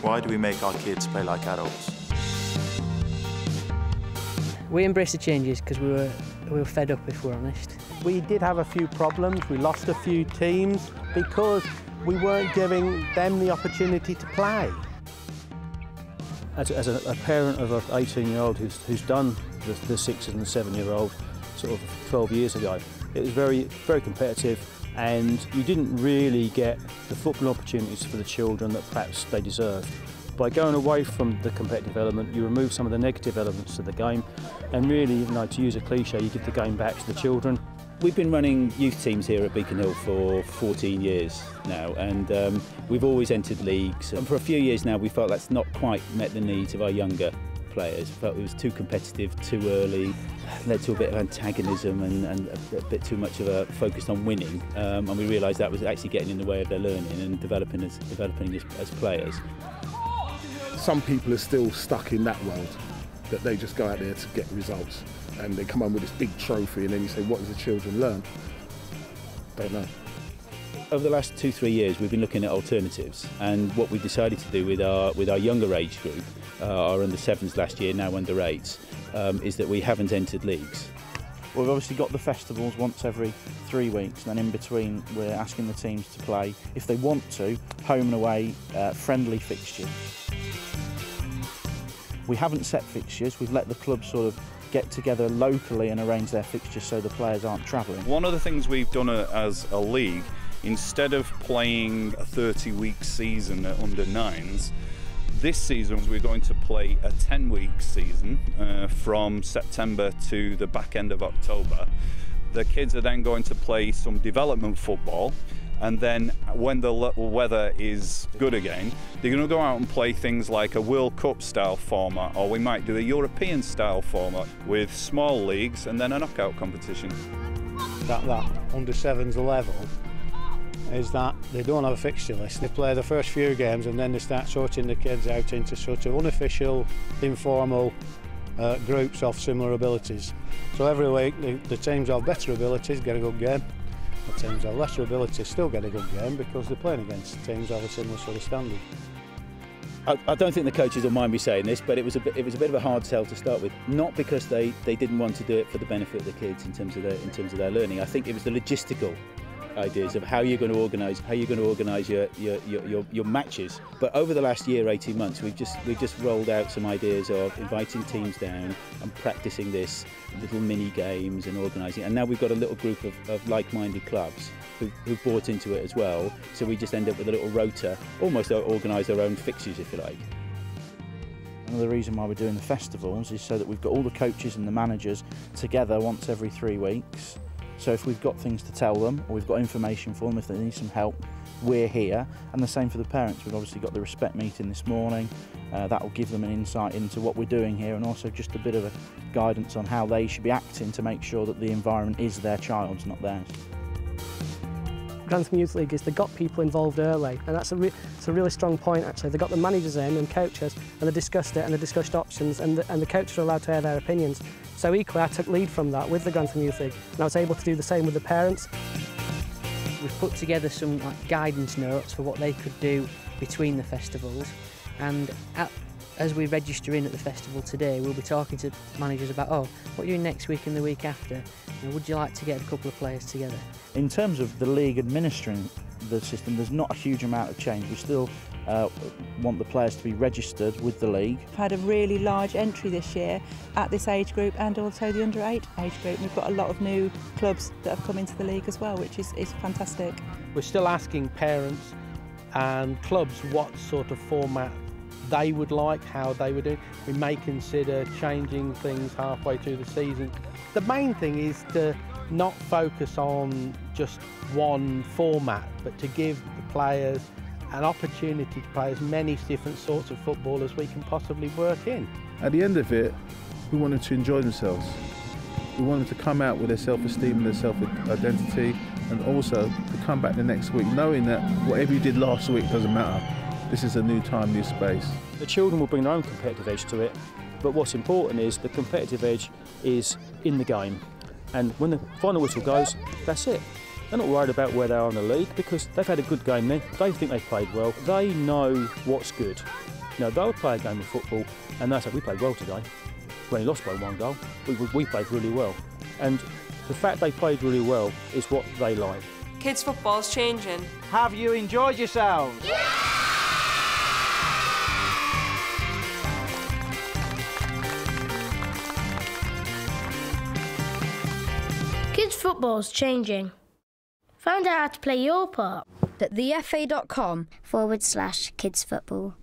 Why do we make our kids play like adults? We embraced the changes because we were fed up, if we're honest. We did have a few problems. We lost a few teams because we weren't giving them the opportunity to play. As a parent of an 18-year-old who's done the 6 and the 7-year-old sort of 12 years ago, it was very, very competitive, and you didn't really get the football opportunities for the children that perhaps they deserved. By going away from the competitive element, you remove some of the negative elements of the game, and really, to use a cliche, you give the game back to the children. We've been running youth teams here at Beacon Hill for 14 years now, and we've always entered leagues. And for a few years now, we felt that's not quite met the needs of our younger players. We felt it was too competitive, too early, led to a bit of antagonism and a bit too much of a focus on winning. And we realised that was actually getting in the way of their learning and developing as players. Some people are still stuck in that world, that they just go out there to get results, and they come home with this big trophy, and then you say, what does the children learn? Don't know. Over the last 2-3 years, we've been looking at alternatives, and what we decided to do with our younger age group, our under 7s last year, now under 8s, is that we haven't entered leagues. We've obviously got the festivals once every 3 weeks, and then in between we're asking the teams to play, if they want to, home and away friendly fixtures. We haven't set fixtures, we've let the clubs sort of get together locally and arrange their fixtures so the players aren't travelling. One of the things we've done as a league, instead of playing a 30-week season at under 9s, this season we're going to play a 10-week season from September to the back end of October. The kids are then going to play some development football, and then when the weather is good again, they're going to go out and play things like a World Cup style format, or we might do a European style format with small leagues and then a knockout competition. That under 7s level is that they don't have a fixture list. They play the first few games and then they start sorting the kids out into sort of unofficial, informal groups of similar abilities. So every week the teams of better abilities get a good game. The teams of lesser abilities still get a good game because they're playing against teams of a similar sort of standard. I don't think the coaches will mind me saying this, but it was a bit of a hard sell to start with. Not because they didn't want to do it for the benefit of the kids in terms of their learning. I think it was the logistical ideas of how you're going to organise your matches. But over the last year, 18 months, we've just rolled out some ideas of inviting teams down and practicing this, little mini games and organising. And now we've got a little group of like-minded clubs who've bought into it as well. So we just end up with a little rota, almost organise our own fixtures, if you like. Another reason why we're doing the festivals is so that we've got all the coaches and the managers together once every 3 weeks. So if we've got things to tell them, or we've got information for them, if they need some help, we're here. And the same for the parents. We've obviously got the Respect meeting this morning. That will give them an insight into what we're doing here, and also just a bit of a guidance on how they should be acting to make sure that the environment is their child's, not theirs. Grantham Youth League is they got people involved early, and that's a really strong point actually. They got the managers in and coaches, and they discussed it and they discussed options, and the coaches are allowed to air their opinions. So equally I took lead from that with the Grantham Youth League, and I was able to do the same with the parents. We've put together some guidance notes for what they could do between the festivals, and as we register in at the festival today, we'll be talking to managers about, what are you doing next week and the week after? Would you like to get a couple of players together? In terms of the league administering the system, there's not a huge amount of change. We still want the players to be registered with the league. We've had a really large entry this year at this age group and also the under 8 age group. We've got a lot of new clubs that have come into the league as well, which is fantastic. We're still asking parents and clubs what sort of format they would like, how they would do it. We may consider changing things halfway through the season. The main thing is to not focus on just one format, but to give the players an opportunity to play as many different sorts of football as we can possibly work in. At the end of it, we want them to enjoy themselves. We want them to come out with their self-esteem and their self-identity, and also to come back the next week knowing that whatever you did last week doesn't matter. This is a new time, new space. The children will bring their own competitive edge to it, but what's important is the competitive edge is in the game. And when the final whistle goes, that's it. They're not worried about where they are in the league because they've had a good game then. They think they've played well. They know what's good. You know, they'll play a game of football and they'll say, we played well today. We only lost by 1 goal. We played really well. And the fact they played really well is what they like. Kids football's changing. Have you enjoyed yourselves? Kids football's changing. Find out how to play your part at thefa.com/kidsfootball.